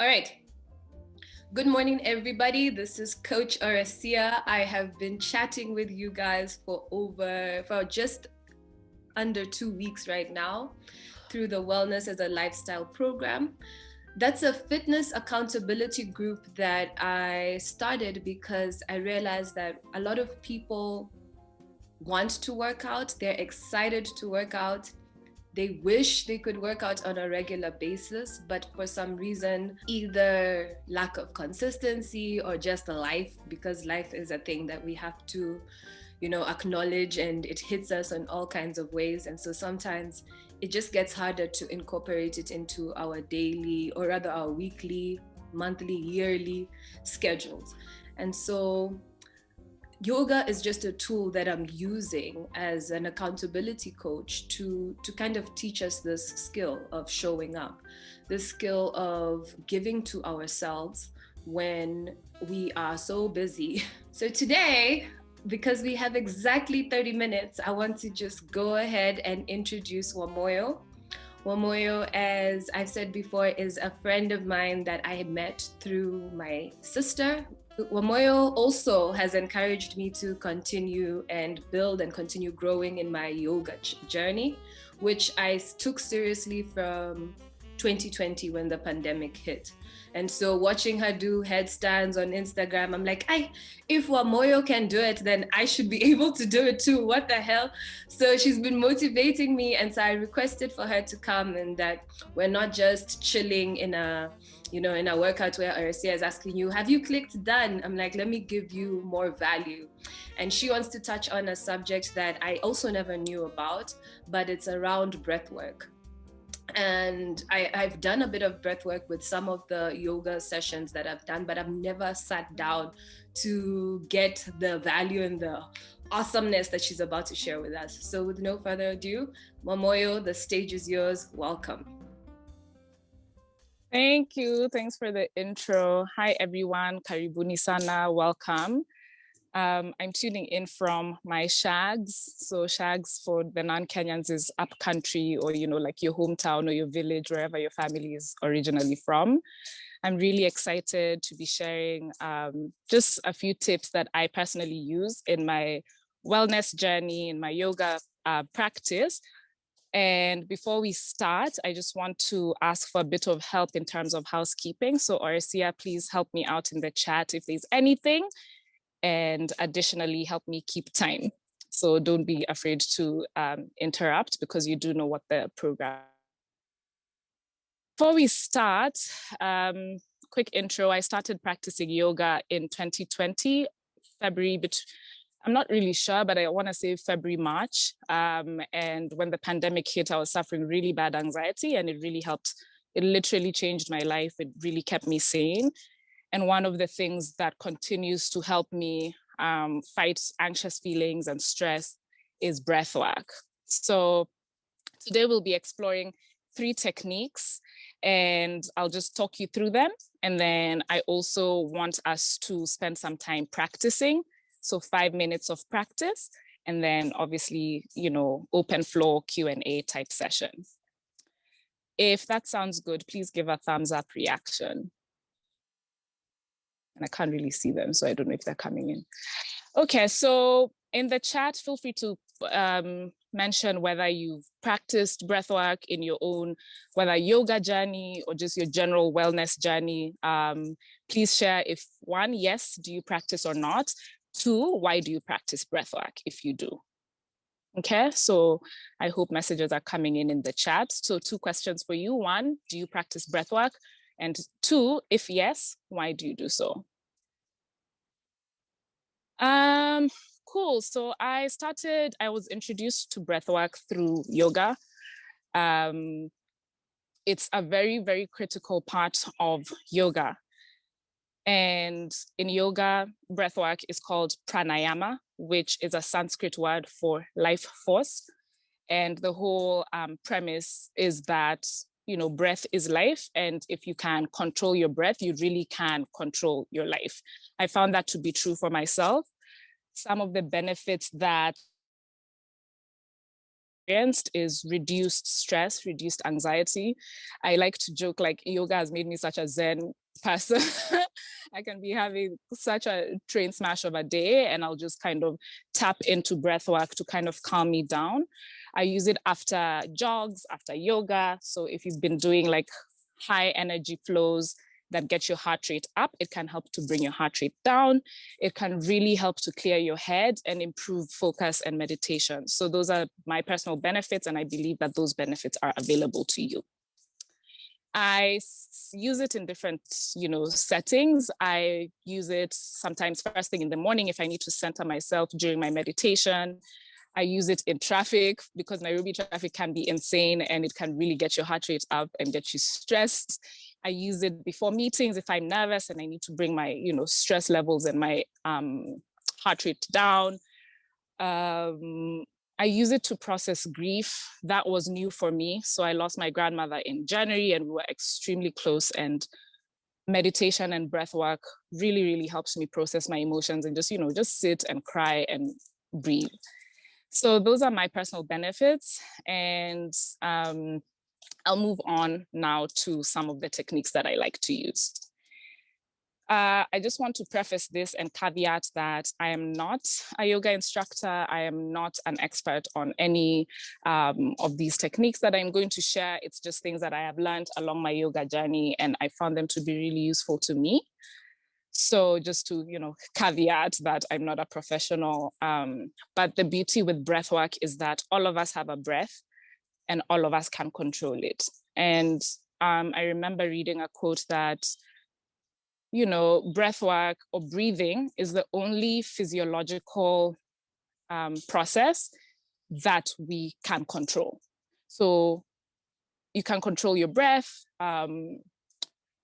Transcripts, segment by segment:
All right. Good morning, everybody. This is Coach Horesia. I have been chatting with you guys for just under 2 weeks right now through the Wellness as a Lifestyle program. That's a fitness accountability group that I started because I realized that a lot of people want to work out, they're excited to work out, they wish they could work out on a regular basis, but for some reason, either lack of consistency or just life, because life is a thing that we have to, acknowledge, and it hits us in all kinds of ways. And so sometimes it just gets harder to incorporate it into our daily, or rather our weekly, monthly, yearly schedules. And so yoga is just a tool that I'm using as an accountability coach to kind of teach us this skill of showing up, this skill of giving to ourselves when we are so busy. So today, because we have exactly 30 minutes, I want to just go ahead and introduce Wamuyu. Wamuyu, as I've said before, is a friend of mine that I met through my sister. Wamuyu also has encouraged me to continue and build and continue growing in my yoga journey, which I took seriously from 2020 when the pandemic hit. And so watching her do headstands on Instagram, I'm like, if Wamuyu can do it, then I should be able to do it too. What the hell? So she's been motivating me. And so I requested for her to come, and that we're not just chilling in a workout where Horesia is asking you, have you clicked done? I'm like, let me give you more value. And she wants to touch on a subject that I also never knew about, but it's around breath work. And I've done a bit of breath work with some of the yoga sessions that I've done, but I've never sat down to get the value and the awesomeness that she's about to share with us. So with no further ado, Wamuyu, the stage is yours. Welcome. Thank you. Thanks for the intro. Hi, everyone. Karibuni sana. Welcome. I'm tuning in from my shags. So shags for the non-Kenyans is upcountry, or, like your hometown or your village, wherever your family is originally from. I'm really excited to be sharing just a few tips that I personally use in my wellness journey, in my yoga practice. And before we start, I just want to ask for a bit of help in terms of housekeeping. So Horesia, please help me out in the chat if there's anything. And additionally, help me keep time. So don't be afraid to interrupt, because you do know what the program. Before we start, quick intro. I started practicing yoga in 2020, February, I'm not really sure, but I want to say February, March. And when the pandemic hit, I was suffering really bad anxiety, and it really helped. It literally changed my life. It really kept me sane. And one of the things that continues to help me fight anxious feelings and stress is breath work. So today we'll be exploring 3 techniques, and I'll just talk you through them. And then I also want us to spend some time practicing. So 5 minutes of practice, and then obviously, open floor Q&A type session. If that sounds good, please give a thumbs up reaction. And I can't really see them, so I don't know if they're coming in. Okay, so in the chat, feel free to mention whether you've practiced breathwork in your own, whether yoga journey or just your general wellness journey. Please share if 1, yes, do you practice or not? 2, why do you practice breathwork if you do? Okay, so I hope messages are coming in the chat. So 2 questions for you. 1, do you practice breathwork? And 2, if yes, why do you do so? Cool. So I was introduced to breathwork through yoga. It's a very, very critical part of yoga. And in yoga, breathwork is called pranayama, which is a Sanskrit word for life force. And the whole premise is that, breath is life. And if you can control your breath, you really can control your life. I found that to be true for myself. Some of the benefits that experienced is reduced stress, reduced anxiety. I like to joke like yoga has made me such a Zen person. I can be having such a train smash of a day and I'll just kind of tap into breath work to kind of calm me down. I use it after jogs, after yoga. So if you've been doing like high energy flows that get your heart rate up, it can help to bring your heart rate down. It can really help to clear your head and improve focus and meditation. So those are my personal benefits, and I believe that those benefits are available to you. I use it in different, settings. I use it sometimes first thing in the morning if I need to center myself during my meditation. I use it in traffic because Nairobi traffic can be insane and it can really get your heart rate up and get you stressed. I use it before meetings if I'm nervous and I need to bring my, stress levels and my heart rate down. I use it to process grief. That was new for me. So I lost my grandmother in January and we were extremely close, and meditation and breath work really, really helps me process my emotions and just sit and cry and breathe. So those are my personal benefits, and I'll move on now to some of the techniques that I like to use. I just want to preface this and caveat that I am not a yoga instructor. I am not an expert on any of these techniques that I'm going to share. It's just things that I have learned along my yoga journey, and I found them to be really useful to me. So just to, caveat that I'm not a professional, but the beauty with breath work is that all of us have a breath and all of us can control it. And I remember reading a quote that, breath work or breathing is the only physiological process that we can control. So you can control your breath.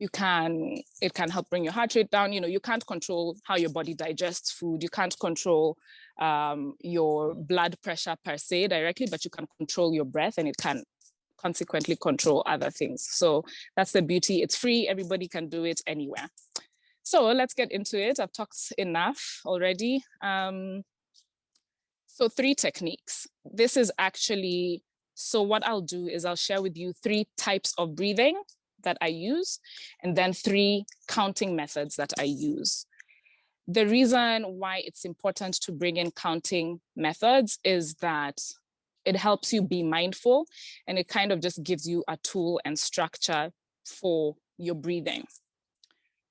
It can help bring your heart rate down. You can't control how your body digests food. You can't control your blood pressure per se directly, but you can control your breath, and it can consequently control other things. So that's the beauty. It's free. Everybody can do it anywhere. So let's get into it. I've talked enough already. So 3 techniques. This is actually, so what I'll do is I'll share with you 3 types of breathing that I use, and then 3 counting methods that I use. The reason why it's important to bring in counting methods is that it helps you be mindful, and it kind of just gives you a tool and structure for your breathing.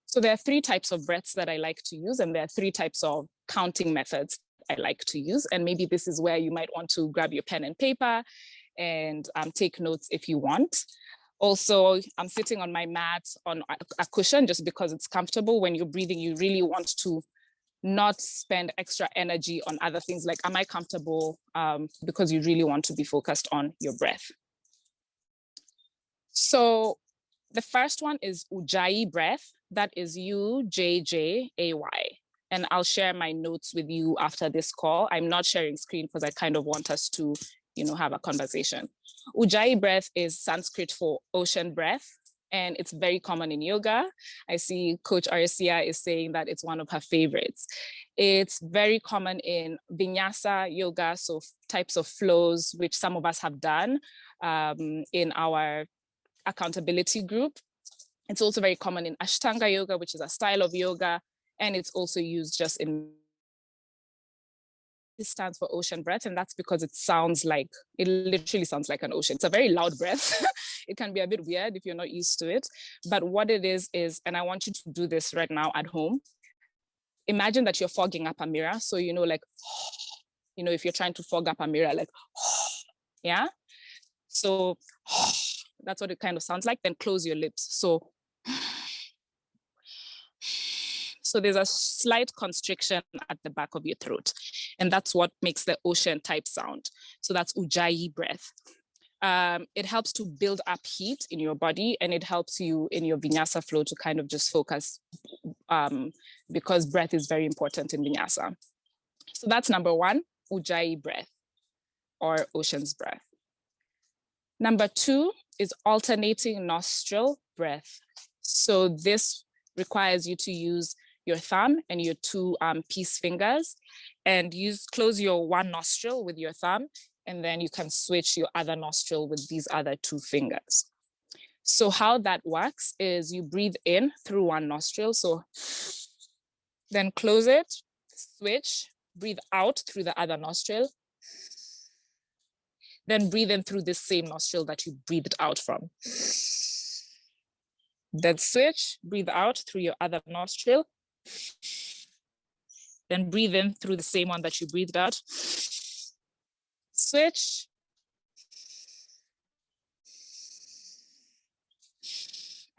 So there are 3 types of breaths that I like to use, and there are 3 types of counting methods I like to use. And maybe this is where you might want to grab your pen and paper and take notes if you want. Also, I'm sitting on my mat on a cushion just because it's comfortable. When you're breathing, you really want to not spend extra energy on other things like, am I comfortable? Because you really want to be focused on your breath. So the first one is Ujjayi Breath. That is Ujjayi. And I'll share my notes with you after this call. I'm not sharing screen because I kind of want us to, have a conversation. Ujjayi Breath is Sanskrit for ocean breath, and it's very common in yoga. I see Coach Horesia is saying that it's one of her favorites. It's very common in vinyasa yoga, so types of flows, which some of us have done in our accountability group. It's also very common in Ashtanga yoga, which is a style of yoga, and it's also used just in. It stands for ocean breath, and that's because it literally sounds like an ocean. It's a very loud breath. It can be a bit weird if you're not used to it, but what it is, and I want you to do this right now at home. Imagine that you're fogging up a mirror. So, if you're trying to fog up a mirror, like, yeah. So that's what it kind of sounds like. Then close your lips. So there's a slight constriction at the back of your throat, and that's what makes the ocean type sound. So that's Ujjayi breath. It helps to build up heat in your body, and it helps you in your vinyasa flow to kind of just focus because breath is very important in vinyasa. So that's number 1, Ujjayi breath or ocean's breath. Number 2 is alternating nostril breath. So this requires you to use your thumb and your 2 peace fingers, and close your one nostril with your thumb and then you can switch your other nostril with these other 2 fingers. So how that works is you breathe in through one nostril. So then close it, switch, breathe out through the other nostril. Then breathe in through the same nostril that you breathed out from. Then switch, breathe out through your other nostril. Then breathe in through the same one that you breathed out. Switch.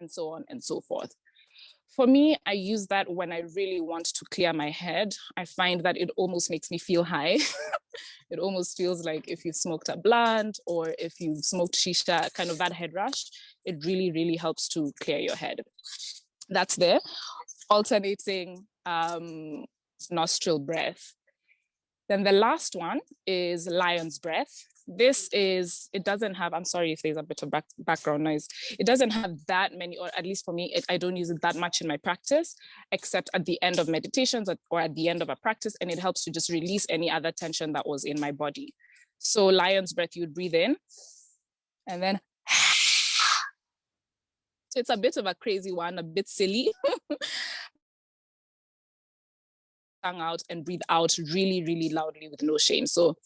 And so on and so forth. For me, I use that when I really want to clear my head. I find that it almost makes me feel high. It almost feels like if you've smoked a blunt or if you've smoked shisha, kind of that head rush, it really, really helps to clear your head. That's there. Alternating nostril breath. Then the last one is lion's breath. This is, it doesn't have, I'm sorry if there's a bit of background noise. It doesn't have that many, or at least for me, I don't use it that much in my practice, except at the end of meditations or at the end of a practice, and it helps to just release any other tension that was in my body. So lion's breath, you'd breathe in, and then, so it's a bit of a crazy one, a bit silly. Tongue out and breathe out really, really loudly with no shame. So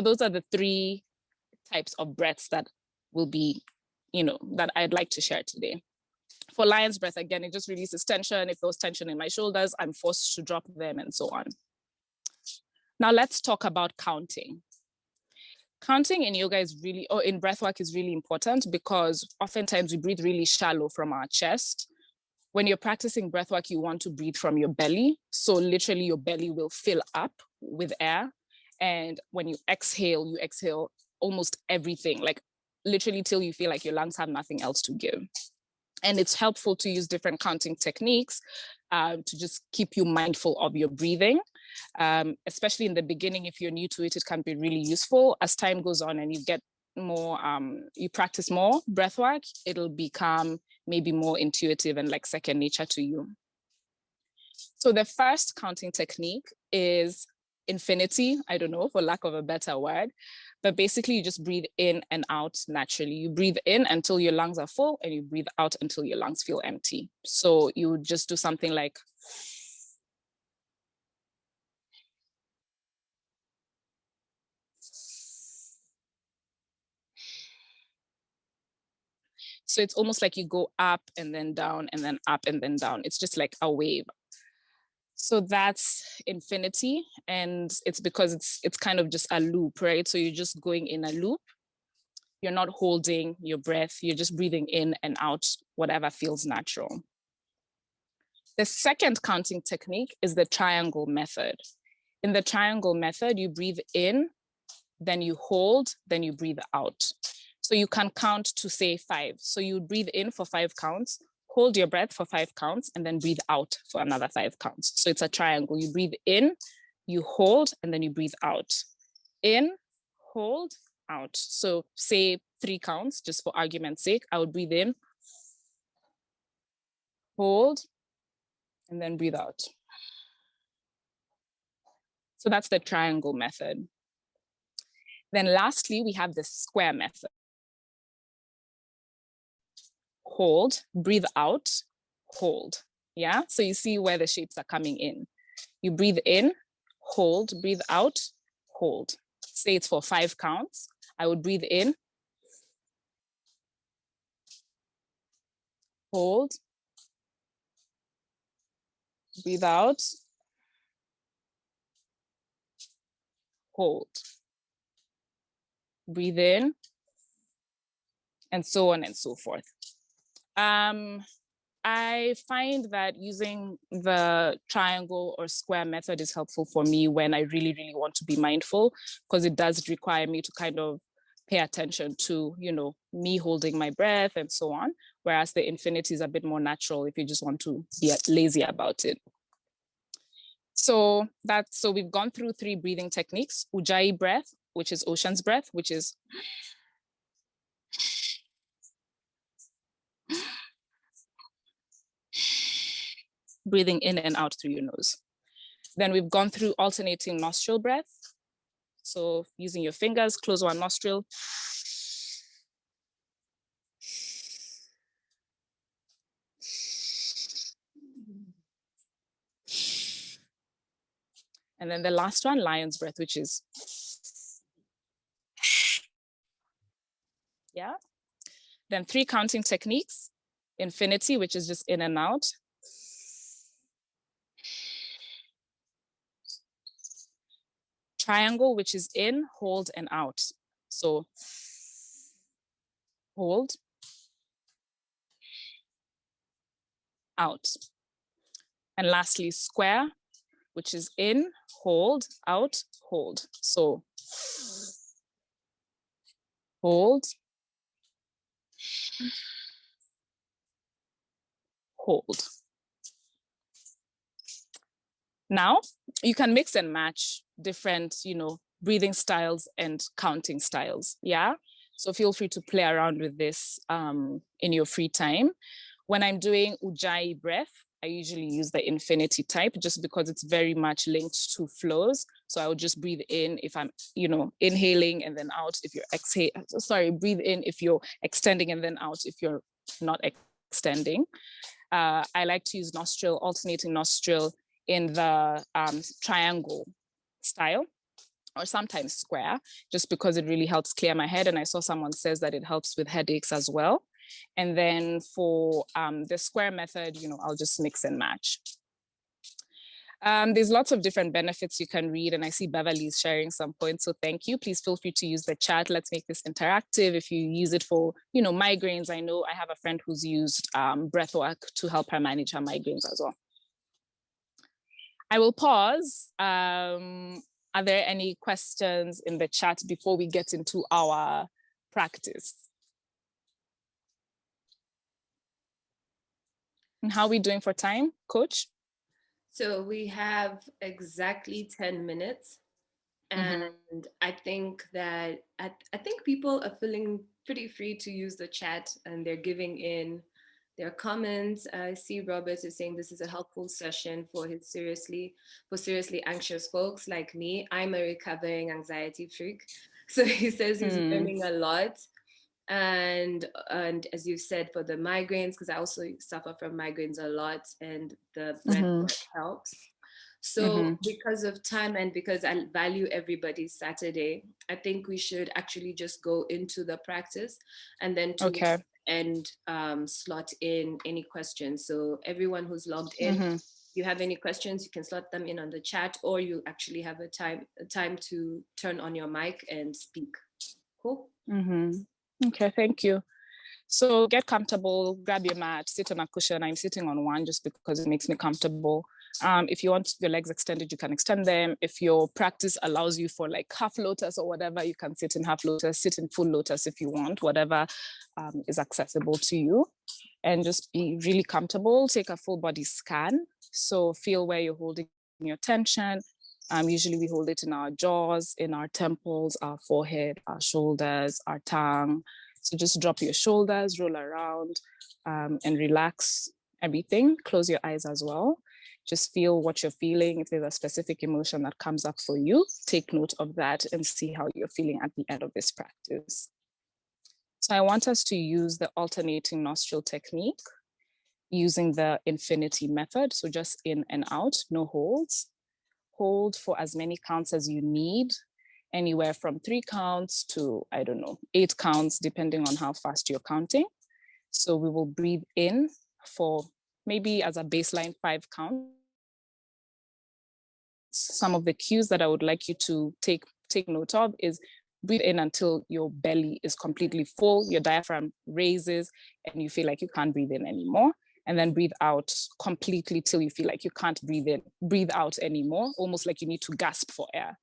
those are the 3 types of breaths that will be, that I'd like to share today. For lion's breath, again, it just releases tension. If there's tension in my shoulders, I'm forced to drop them and so on. Now let's talk about counting. Counting in yoga is really, or in breathwork is really important because oftentimes we breathe really shallow from our chest. When you're practicing breathwork, you want to breathe from your belly. So literally your belly will fill up with air. And when you exhale almost everything, like literally till you feel like your lungs have nothing else to give. And it's helpful to use different counting techniques to just keep you mindful of your breathing. Especially in the beginning, if you're new to it, it can be really useful. As time goes on and you get more, you practice more breathwork, it'll become maybe more intuitive and like second nature to you. So the first counting technique is infinity. I don't know, for lack of a better word, but basically you just breathe in and out naturally. You breathe in until your lungs are full and you breathe out until your lungs feel empty. So you would just do something like, so it's almost like you go up and then down and then up and then down. It's just like a wave. So that's infinity. And it's because it's kind of just a loop, right? So you're just going in a loop. You're not holding your breath. You're just breathing in and out, whatever feels natural. The second counting technique is the triangle method. In the triangle method, you breathe in, then you hold, then you breathe out. So you can count to say 5. So you breathe in for 5 counts, hold your breath for 5 counts, and then breathe out for another 5 counts. So it's a triangle. You breathe in, you hold, and then you breathe out. In, hold, out. So say 3 counts, just for argument's sake. I would breathe in, hold, and then breathe out. So that's the triangle method. Then lastly, we have the square method. Hold, breathe out, hold. Yeah, so you see where the shapes are coming in. You breathe in, hold, breathe out, hold. Say it's for 5 counts. I would breathe in, hold, breathe out, hold. Breathe in, and so on and so forth. I find that using the triangle or square method is helpful for me when I really, really want to be mindful, because it does require me to kind of pay attention to, me holding my breath and so on. Whereas the infinity is a bit more natural if you just want to be lazy about it. So we've gone through 3 breathing techniques: Ujjayi breath, which is ocean's breath, which is breathing in and out through your nose. Then we've gone through alternating nostril breath. So using your fingers, close one nostril. And then the last one, lion's breath, which is, yeah. Then 3 counting techniques, infinity, which is just in and out. Triangle, which is in, hold, and out. So hold, out. And lastly, square, which is in, hold, out, hold. So hold, hold. Now you can mix and match different, breathing styles and counting styles. Yeah. So feel free to play around with this in your free time. When I'm doing Ujjayi Breath, I usually use the infinity type just because it's very much linked to flows. So I would just breathe in if I'm, inhaling, and then out if you're breathe in if you're extending, and then out if you're not extending. I like to use alternating nostril in the triangle style, or sometimes square, just because it really helps clear my head. And I saw someone says that it helps with headaches as well. And then for the square method, I'll just mix and match. There's lots of different benefits you can read, and I see Beverly is sharing some points, so thank you. Please feel free to use the chat. Let's make this interactive. If you use it for, migraines, I know I have a friend who's used breath work to help her manage her migraines as well. I will pause. Are there any questions in the chat before we get into our practice? And how are we doing for time, Coach? So we have exactly 10 minutes. And I think that I think people are feeling pretty free to use the chat, and they're giving in their comments. I see Robert is saying this is a helpful session for seriously anxious folks like me. I'm a recovering anxiety freak. So he says he's learning a lot. And as you said, for the migraines, because I also suffer from migraines a lot, and the breath work helps. So because of time and because I value everybody's Saturday, I think we should actually just go into the practice, and then to end slot in any questions. So everyone who's logged in, you have any questions, you can slot them in on the chat, or you actually have a time to turn on your mic and speak. Cool? Okay, thank you. So get comfortable, grab your mat, sit on a cushion. I'm sitting on one just because it makes me comfortable. If you want your legs extended, you can extend them. If your practice allows you for like half lotus or whatever, you can sit in half lotus, sit in full lotus if you want, whatever is accessible to you. And just be really comfortable. Take a full body scan. So feel where you're holding your tension. Usually we hold it in our jaws, in our temples, our forehead, our shoulders, our tongue. So just drop your shoulders, roll around, and relax everything. Close your eyes as well. Just feel what you're feeling. If there's a specific emotion that comes up for you, take note of that and see how you're feeling at the end of this practice. So I want us to use the alternating nostril technique using the infinity method. So just in and out, no holds. Hold for as many counts as you need, anywhere from 3 counts to, 8 counts, depending on how fast you're counting. So we will breathe in for maybe as a baseline 5 counts. Some of the cues that I would like you to take note of is breathe in until your belly is completely full, your diaphragm raises, and you feel like you can't breathe in anymore. And then breathe out completely till you feel like you can't breathe out anymore, almost like you need to gasp for air.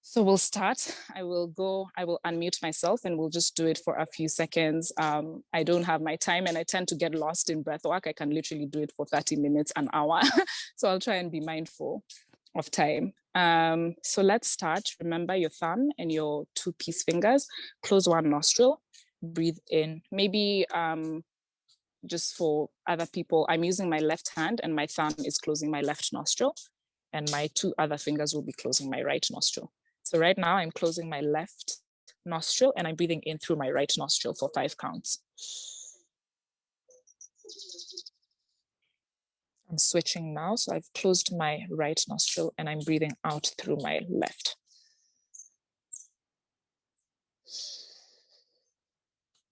So we'll start. I will unmute myself and we'll just do it for a few seconds. I don't have my time and I tend to get lost in breath work. I can literally do it for 30 minutes, an hour. So I'll try and be mindful of time. So let's start. Remember your thumb and your 2-piece fingers. Close one nostril, breathe in. Maybe just for other people, I'm using my left hand and my thumb is closing my left nostril. and my 2 other fingers will be closing my right nostril. So right now I'm closing my left nostril and I'm breathing in through my right nostril for 5 counts. I'm switching now. So I've closed my right nostril and I'm breathing out through my left.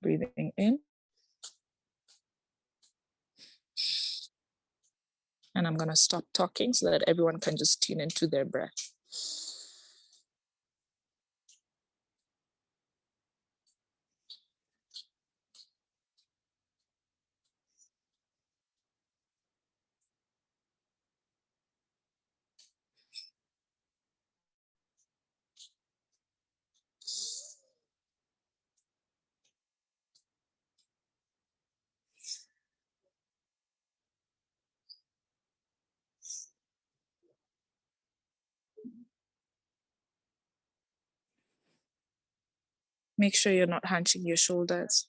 Breathing in. And I'm going to stop talking so that everyone can just tune into their breath. Make sure you're not hunching your shoulders.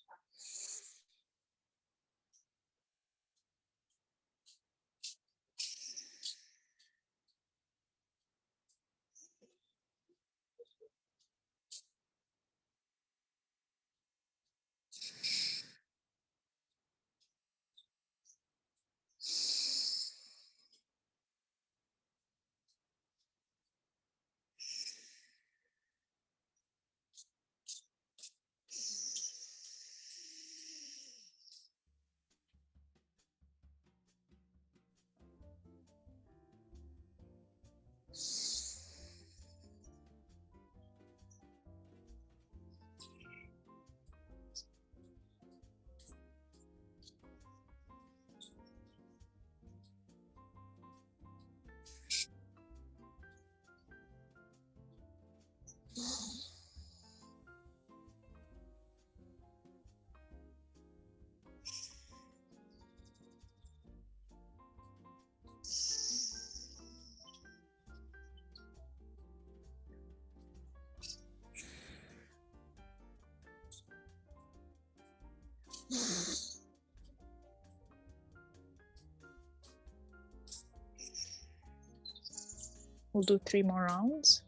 We'll do 3 more rounds.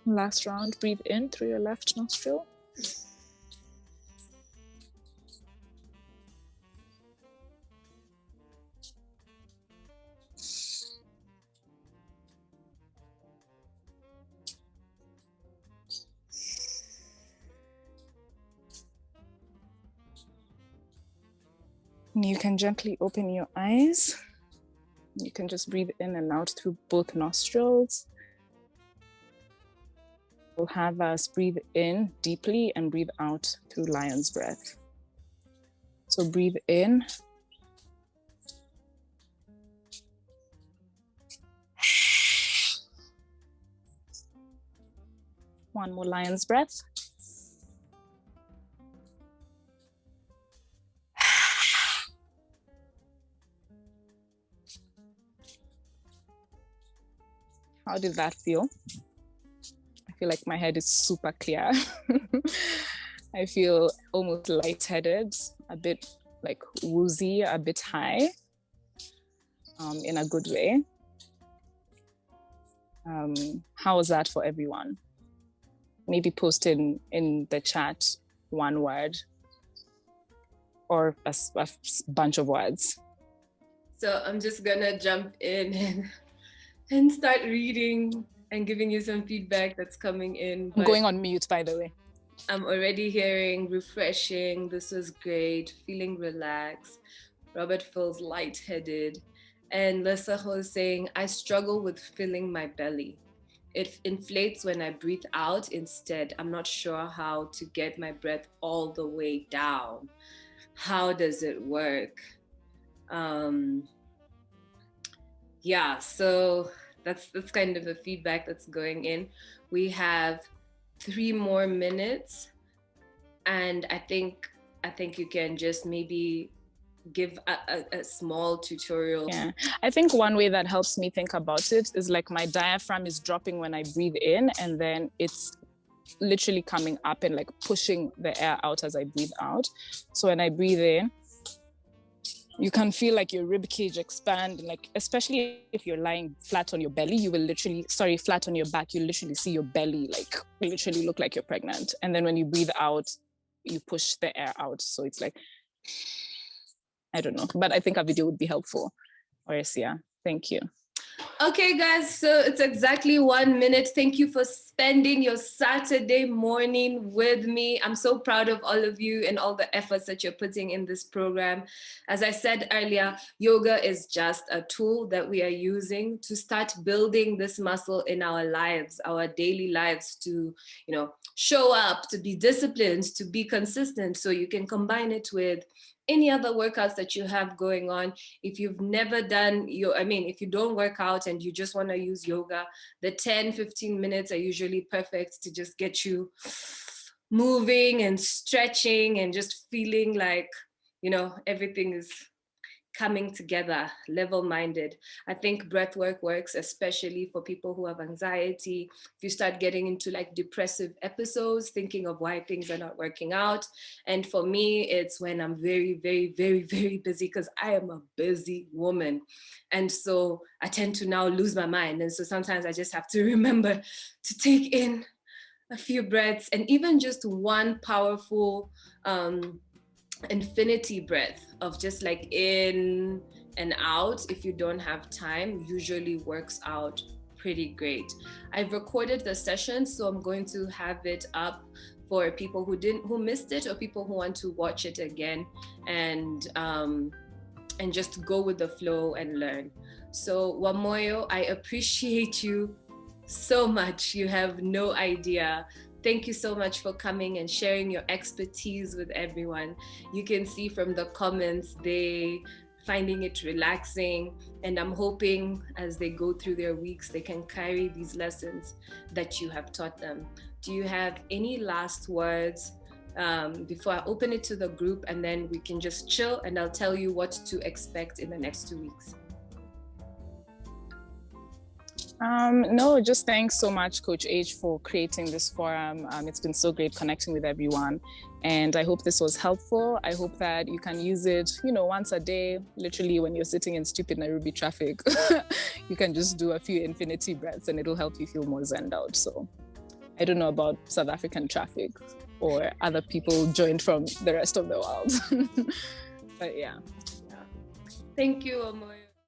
Last round, breathe in through your left nostril. And you can gently open your eyes. You can just breathe in and out through both nostrils. We'll have us breathe in deeply and breathe out through lion's breath. So breathe in. One more lion's breath. How did that feel? I feel like my head is super clear. I feel almost lightheaded, a bit like woozy, a bit high, in a good way. How was that for everyone? Maybe post in the chat one word or a bunch of words. So I'm just gonna jump in and start reading and giving you some feedback that's coming in. I'm going on mute, by the way. I'm already hearing refreshing, this was great, feeling relaxed. Robert feels lightheaded. And Lesaho is saying, I struggle with filling my belly. It inflates when I breathe out instead. I'm not sure how to get my breath all the way down. how does it work? So that's kind of the feedback that's going in. We have 3 more minutes, and I think you can just maybe give a small tutorial. Yeah, I think one way that helps me think about it is like my diaphragm is dropping when I breathe in, and then it's literally coming up and like pushing the air out as I breathe out. So when I breathe in, you can feel like your rib cage expand, and like, especially if you're lying flat on your belly, you will literally, flat on your back, you literally see your belly like literally look like you're pregnant. And then when you breathe out, you push the air out. So it's like, I don't know, but I think a video would be helpful. Horesia, thank you. Okay, guys, so it's exactly 1 minute. Thank you for spending your Saturday morning with me. I'm so proud of all of you and all the efforts that you're putting in this program. As I said earlier, yoga is just a tool that we are using to start building this muscle in our lives, our daily lives, to, show up, to be disciplined, to be consistent. So you can combine it with any other workouts that you have going on. If you've never done if you don't work out and you just want to use yoga, the 10-15 minutes are usually perfect to just get you moving and stretching and just feeling like, everything is coming together, level-minded. I think breath work works, especially for people who have anxiety. If you start getting into like depressive episodes, thinking of why things are not working out. And for me, it's when I'm very, very, very, very busy, because I am a busy woman. And so I tend to now lose my mind. And so sometimes I just have to remember to take in a few breaths, and even just one powerful infinity breath of just like in and out, if you don't have time, usually works out pretty great. I've recorded the session, so I'm going to have it up for people who missed it, or people who want to watch it again and just go with the flow and learn. So Wamuyu, I appreciate you so much. You have no idea. Thank you so much for coming and sharing your expertise with everyone. You can see from the comments, they finding it relaxing, and I'm hoping as they go through their weeks, they can carry these lessons that you have taught them. Do you have any last words before I open it to the group, and then we can just chill and I'll tell you what to expect in the next 2 weeks? No, just thanks so much, Coach H, for creating this forum. It's been so great connecting with everyone. And I hope this was helpful. I hope that you can use it, once a day, literally when you're sitting in stupid Nairobi traffic. You can just do a few infinity breaths and it'll help you feel more zened out. So I don't know about South African traffic or other people joined from the rest of the world. But yeah. Thank you, Wamuyu.